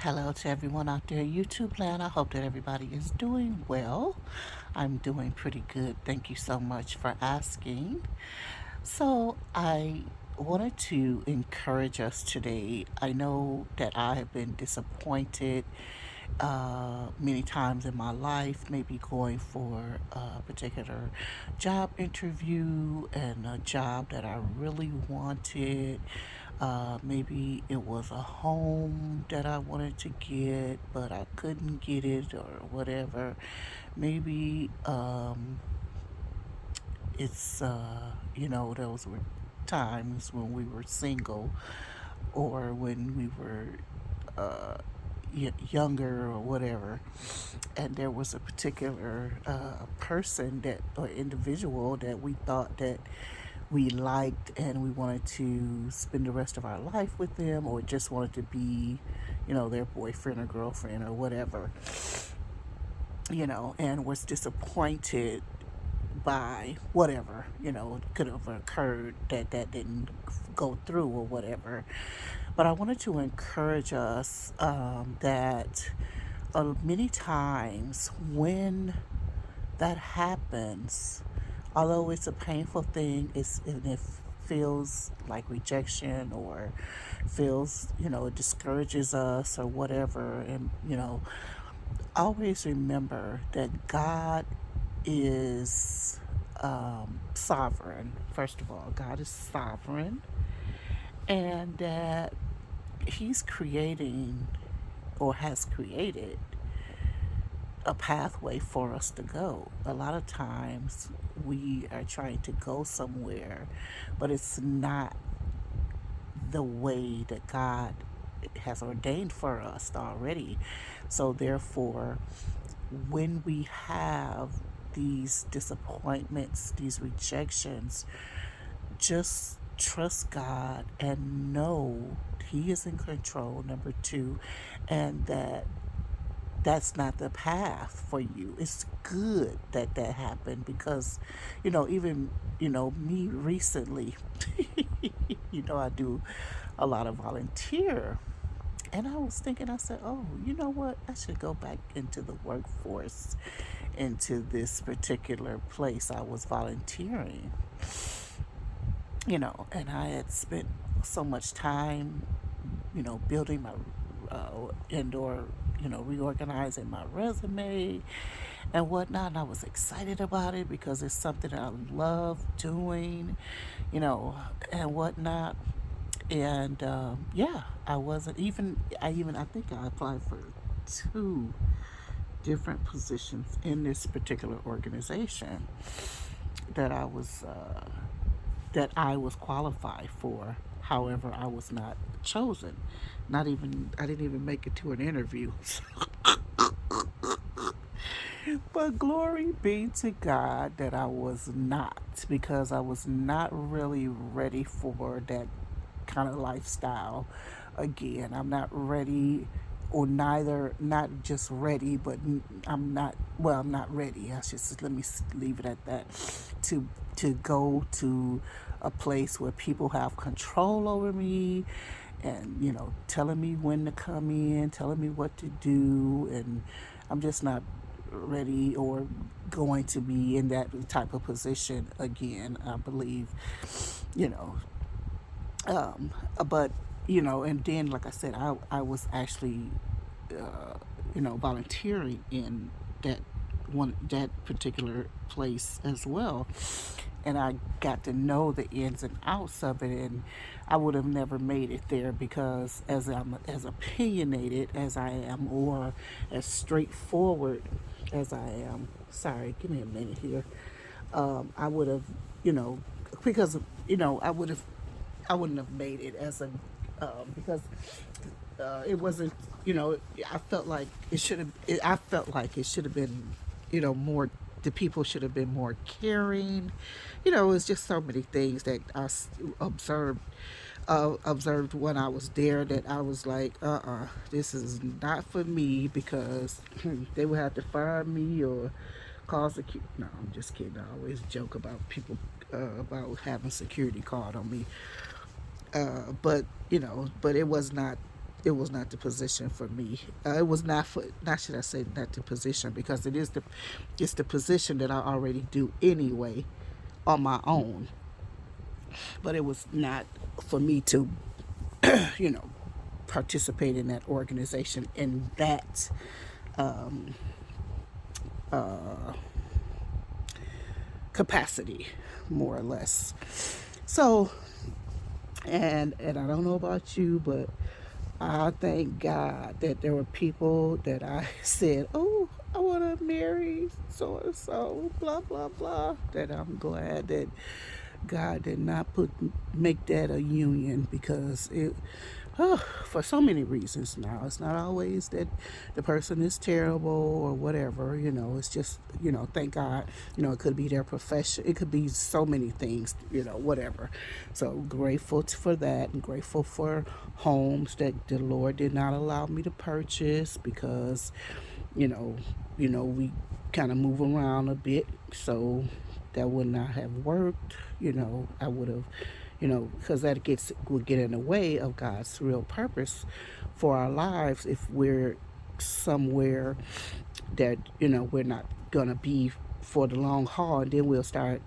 Hello to everyone out there, YouTube land. I hope that everybody is doing well. I'm doing pretty good. Thank you so much for asking. So, I wanted to encourage us today. I know that I have been disappointed many times in my life, maybe going for a particular job interview and a job that I really wanted. Maybe it was a home that I wanted to get, but I couldn't get it or whatever. Maybe those were times when we were single or when we were uh, younger or whatever, and there was a particular person that or individual that we thought that we liked and we wanted to spend the rest of our life with them or just wanted to be, their boyfriend or girlfriend or whatever, and was disappointed by whatever, could have occurred that didn't go through or whatever. But I wanted to encourage us that many times when that happens, although it's a painful thing, and it feels like rejection or feels, it discourages us or whatever. And, always remember that God is sovereign. First of all, God is sovereign, and that He's creating or has created a pathway for us to go. A lot of times we are trying to go somewhere, but it's not the way that God has ordained for us already. So, therefore, when we have these disappointments, these rejections, just trust God and know He is in control, number two, and that that's not the path for you. It's good that that happened because, even, me recently, I do a lot of volunteer. And I was thinking, I said, oh, you know what? I should go back into the workforce, into this particular place I was volunteering, and I had spent so much time, building my indoor, reorganizing my resume and whatnot. And I was excited about it because it's something that I love doing, and whatnot. And yeah, I think I applied for two different positions in this particular organization that I was qualified for. However, I was not chosen. I didn't even make it to an interview. But glory be to God that I was not, because I was not really ready for that kind of lifestyle again. I'm not ready, or neither, not just ready, but I'm not ready. I should let me leave it at that. To go to a place where people have control over me and, telling me when to come in, telling me what to do, and I'm just not ready or going to be in that type of position again, I believe, you know. But, and then, like I said, I was actually, volunteering in that that particular place as well. And I got to know the ins and outs of it, and I would have never made it there because as opinionated as I am, or as straightforward as I am. Sorry, give me a minute here. I would have, you know, because I wouldn't have made it as a because it wasn't, I felt like it should have. I felt like it should have been, more. The people should have been more caring. It's just so many things that observed observed when I was there that I was like, this is not for me, because they would have to fire me or cause a. No, I'm just kidding. I always joke about people about having security called on me, but but it was not. it was not the position for me. It was not for, not should I say not the position, because it's the position that I already do anyway on my own. But it was not for me to, you know, participate in that organization in that capacity, more or less. So, and I don't know about you, but I thank God that there were people that I said, "Oh, I want to marry so and so," blah blah blah. That I'm glad that God did not put make that a union, because it, for so many reasons. Now it's not always that the person is terrible or whatever. It's just, thank God. It could be their profession. It could be so many things. Whatever. So grateful for that, and grateful for homes that the Lord did not allow me to purchase, because you know, we kind of move around a bit, so that would not have worked. I would have, because that would get in the way of God's real purpose for our lives if we're somewhere that we're not gonna be for the long haul, and then we'll start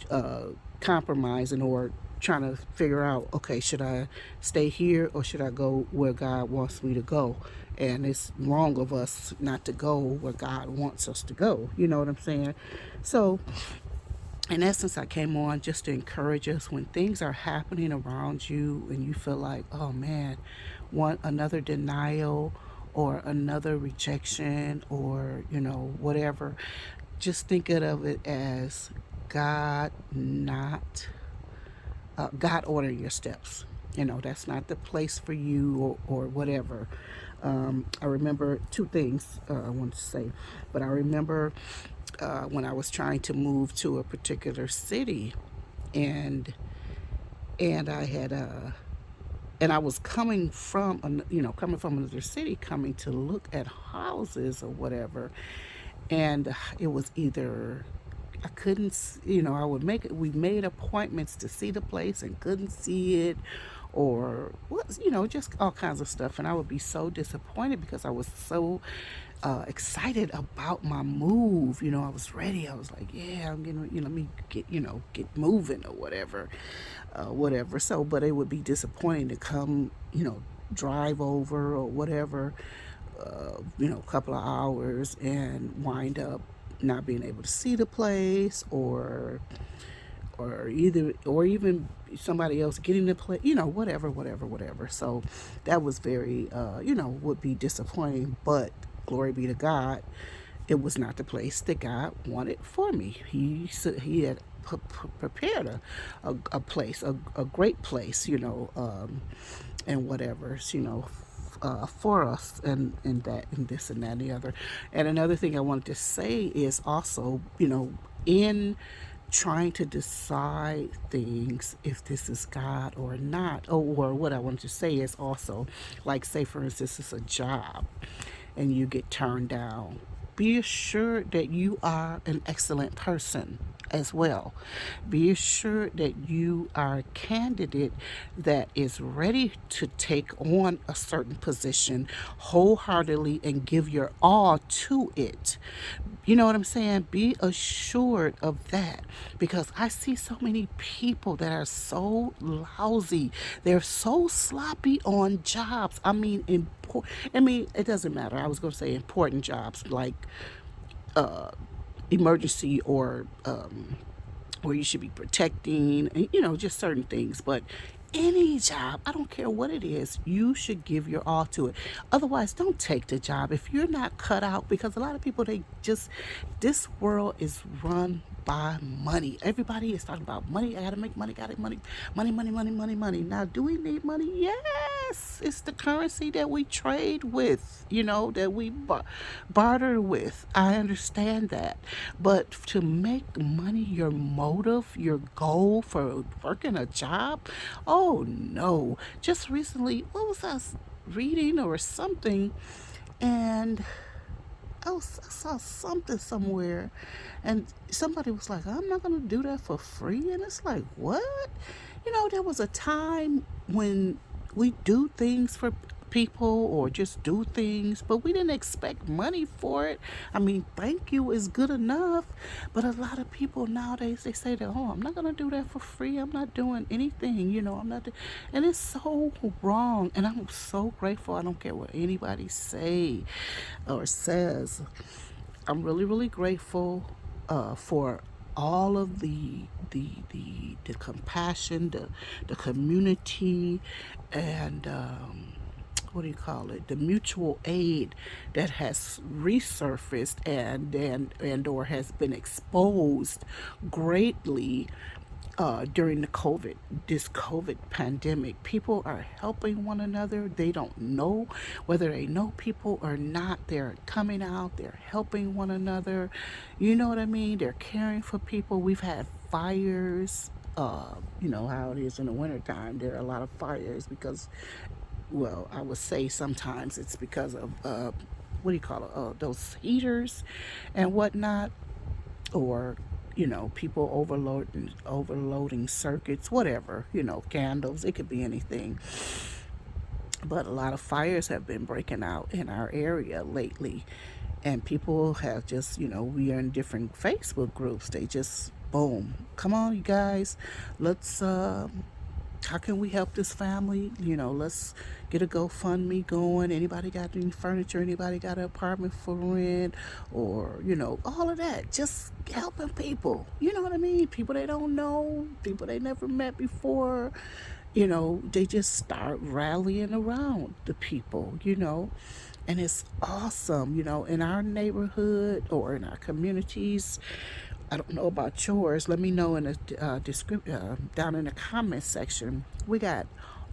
uh, compromising, or trying to figure out, okay, should I stay here or should I go where God wants me to go? And it's wrong of us not to go where God wants us to go. You know what I'm saying? So, in essence, I came on just to encourage us when things are happening around you and you feel like, oh man, one another denial or another rejection, or whatever. Just think of it as God not God ordering your steps. That's not the place for you, or whatever. I remember two things I wanted to say, but I remember when I was trying to move to a particular city, and I had and I was coming from coming from another city, coming to look at houses or whatever, and it was either I couldn't, I would make it. We made appointments to see the place and couldn't see it, or what, just all kinds of stuff. And I would be so disappointed because I was so excited about my move. I was ready. I was like, yeah, I'm gonna, let me get, get moving or whatever, whatever. So, but it would be disappointing to come, drive over or whatever, a couple of hours, and wind up not being able to see the place, or even somebody else getting the place, whatever, whatever, whatever. So that was very, would be disappointing. But glory be to God, it was not the place that God wanted for me. He had prepared a place, a great place, and whatever, for us, and that, and this, and that, and the other. And another thing I wanted to say is also, in trying to decide things, if this is God or not, or what I wanted to say is also, like, say for instance, it's a job and you get turned down, be assured that you are an excellent person as well. Be assured that you are a candidate that is ready to take on a certain position wholeheartedly and give your all to it. You know what I'm saying? Be assured of that, because I see so many people that are so lousy. They're so sloppy on jobs. I mean, it doesn't matter. I was going to say important jobs, like emergency, or where you should be protecting, and just certain things. But any job, I don't care what it is, you should give your all to it. Otherwise, don't take the job if you're not cut out, because a lot of people, this world is run by money. Everybody is talking about money. I gotta make money, gotta money, money, money, money, money, money. Now, do we need money? Yes. It's the currency that we trade with, that we barter with. I understand that. But to make money your motive, your goal for working a job, oh no. Just recently, what was I reading or something? And I saw something somewhere, and somebody was like, I'm not going to do that for free. And it's like, what? There was a time when we do things for people or just do things, but we didn't expect money for it. I mean, thank you is good enough, but a lot of people nowadays they say that, oh, I'm not gonna do that for free. I'm not doing anything, I'm not, and it's so wrong. And I'm so grateful. I don't care what anybody say or says. I'm really, really grateful for all of the compassion, the community, and what do you call it? The mutual aid that has resurfaced and or has been exposed greatly during this COVID pandemic. People are helping one another. They don't know whether they know people or not. They're coming out, they're helping one another. You know what I mean? They're caring for people. We've had fires. You know how it is in the wintertime. There are a lot of fires because, well, I would say sometimes it's because of, what do you call it? Those heaters and whatnot, or people overloading circuits, whatever, candles, it could be anything. But a lot of fires have been breaking out in our area lately, and people have just, we are in different Facebook groups. They just boom, come on you guys, let's how can we help this family? Let's get a GoFundMe going. Anybody got any furniture? Anybody got an apartment for rent? Or, all of that. Just helping people. You know what I mean? People they don't know, people they never met before. They just start rallying around the people, and it's awesome, in our neighborhood or in our communities. I don't know about yours. Let me know in the down in the comment section. We got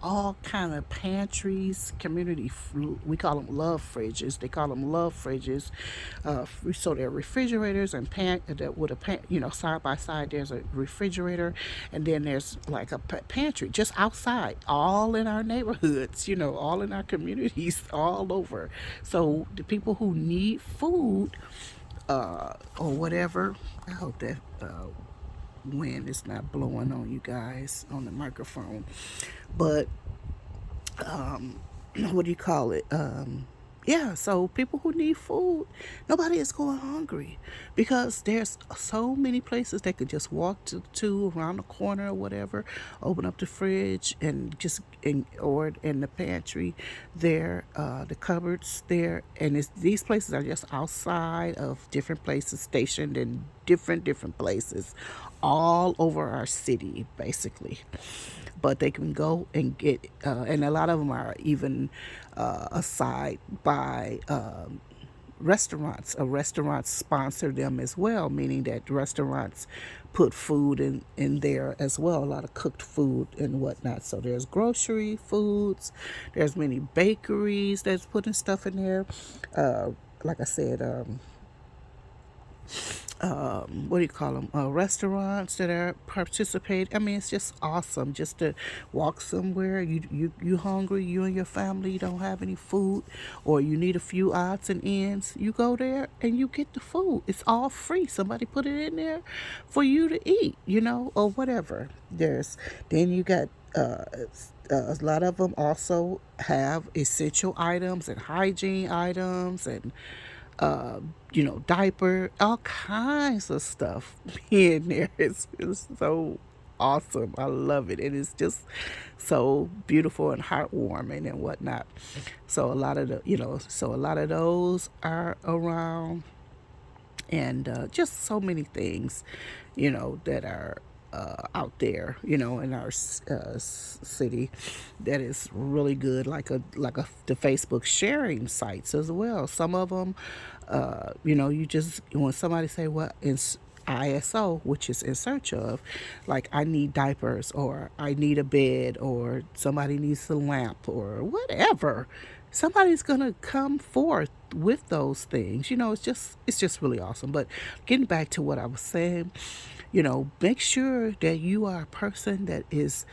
all kind of pantries, we call them love fridges. They call them love fridges. So they're refrigerators and with a side by side. There's a refrigerator, and then there's like a pantry just outside, all in our neighborhoods. All in our communities, all over. So the people who need food or whatever. I hope that wind is not blowing on you guys on the microphone. But what do you call it? Yeah, so people who need food, nobody is going hungry because there's so many places they could just walk to around the corner or whatever, open up the fridge and just or in the pantry there, the cupboards there, and these places are just outside of different places, stationed in different places all over our city basically. But they can go and get, and a lot of them are even aside by restaurants. Restaurants sponsor them as well, meaning that restaurants put food in there as well, a lot of cooked food and whatnot. So there's grocery foods, there's many bakeries that's putting stuff in there. Like I said, what do you call them? Restaurants that are participating. I mean, it's just awesome just to walk somewhere. You hungry? You and your family don't have any food, or you need a few odds and ends. You go there and you get the food. It's all free. Somebody put it in there for you to eat, or whatever. Then you got. A lot of them also have essential items and hygiene items and diaper, all kinds of stuff in there. It's so awesome. I love it. And it's just so beautiful and heartwarming and whatnot. So a lot of those are around, and just so many things, that are out there, in our city, that is really good. Like the Facebook sharing sites as well. Some of them, you just when somebody say what in ISO, which is in search of, like I need diapers or I need a bed or somebody needs a lamp or whatever. Somebody's gonna come forth with those things. It's just really awesome. But getting back to what I was saying, make sure that you are a person that is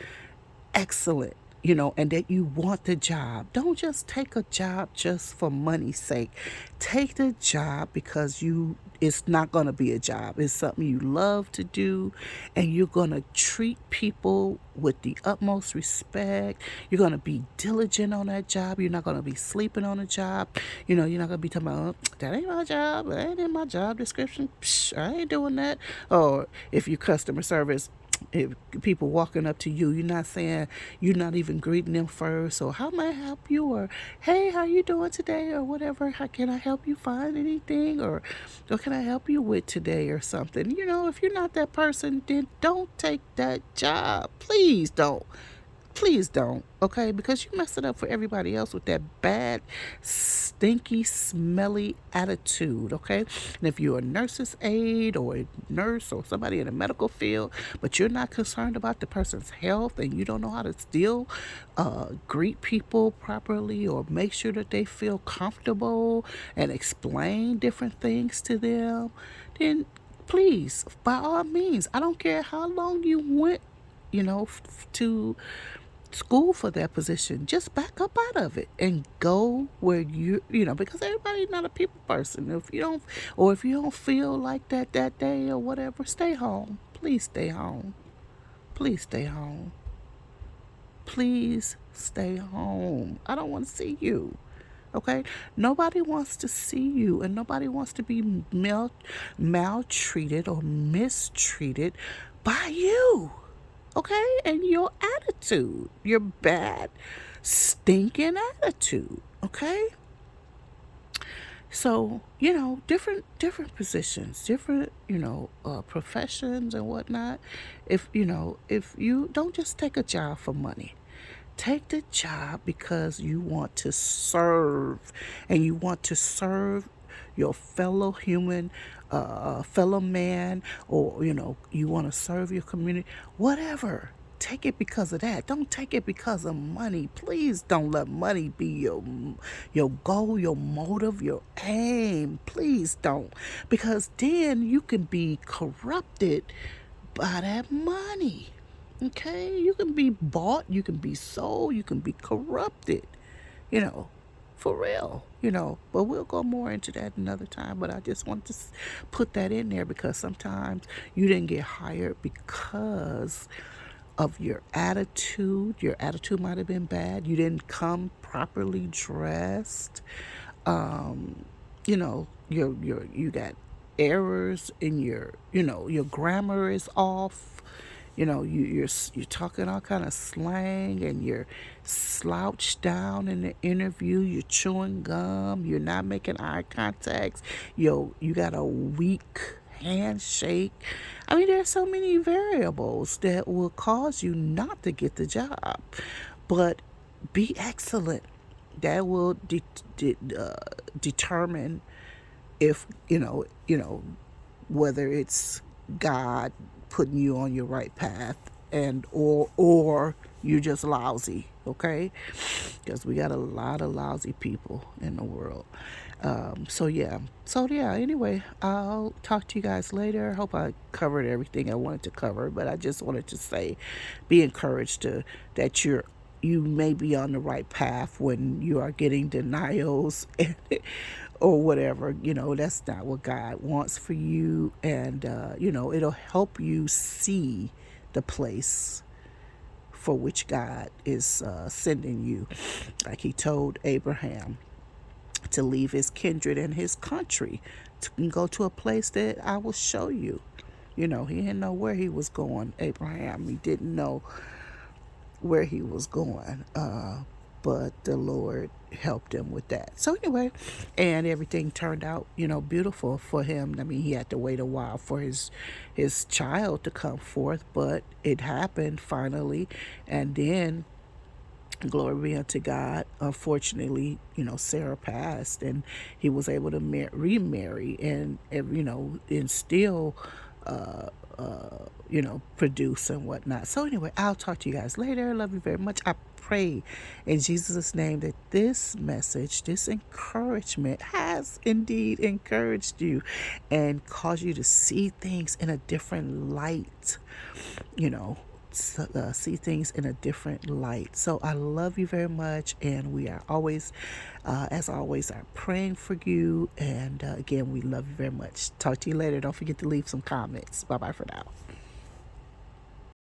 excellent, and that you want the job. Don't just take a job just for money's sake. Take the job because it's not going to be a job. It's something you love to do, and you're going to treat people with the utmost respect. You're going to be diligent on that job. You're not going to be sleeping on a job. You're not going to be talking about, that ain't my job. That ain't in my job description. Psh, I ain't doing that. Or if you customer service, if people walking up to you, you're not saying, you're not even greeting them first, or how may I help you, or hey, how you doing today, or whatever, how can I help you find anything, or what can I help you with today, or something. If you're not that person, then don't take that job. Please don't. Please don't, okay? Because you mess it up for everybody else with that bad, stinky, smelly attitude, okay? And if you're a nurse's aide or a nurse or somebody in the medical field, but you're not concerned about the person's health and you don't know how to still greet people properly or make sure that they feel comfortable and explain different things to them, then please, by all means, I don't care how long you went, to school for that position, just back up out of it and go where because everybody's not a people person. If you don't feel like that day or whatever, stay home. Please stay home. Please stay home. Please stay home. I don't want to see you. Okay? Nobody wants to see you, and nobody wants to be maltreated or mistreated by you. Okay? And your attitude, your bad, stinking attitude. Okay? So, different positions, different, professions and whatnot. If you don't just take a job for money, take the job because you want to serve, and you want to serve your fellow human, fellow man, or you want to serve your community, whatever. Take it because of that. Don't take it because of money. Please don't let money be your goal, your motive, your aim. Please don't, because then you can be corrupted by that money. Okay, you can be bought, you can be sold, you can be corrupted, for real, But we'll go more into that another time. But I just want to put that in there because sometimes you didn't get hired because of your attitude. Your attitude might have been bad. You didn't come properly dressed. You got errors in your grammar is off. You're talking all kind of slang, and you're slouched down in the interview. You're chewing gum. You're not making eye contacts. You got a weak handshake. I mean, there's so many variables that will cause you not to get the job. But be excellent. That will determine if whether it's God putting you on your right path, and or you're just lousy. Okay, because we got a lot of lousy people in the world. So yeah, anyway, I'll talk to you guys later. Hope I covered everything I wanted to cover, but I just wanted to say, be encouraged that you may be on the right path when you are getting denials or whatever. That's not what God wants for you. And it'll help you see the place for which God is sending you. Like he told Abraham to leave his kindred and his country to go to a place that I will show you. He didn't know where he was going, Abraham. He didn't know where he was going, but the Lord helped him with that. So anyway, and everything turned out, beautiful for him. I mean, he had to wait a while for his child to come forth, but it happened finally. And then, glory be unto God, unfortunately, Sarah passed, and he was able to remarry, and still produce and whatnot. So anyway, I'll talk to you guys later. Love you very much. I pray in Jesus' name that this message, this encouragement has indeed encouraged you and caused you to see things in a different light, see things in a different light. So I love you very much, and we are always, as always, are praying for you. And again, we love you very much. Talk to you later. Don't forget to leave some comments. Bye bye for now.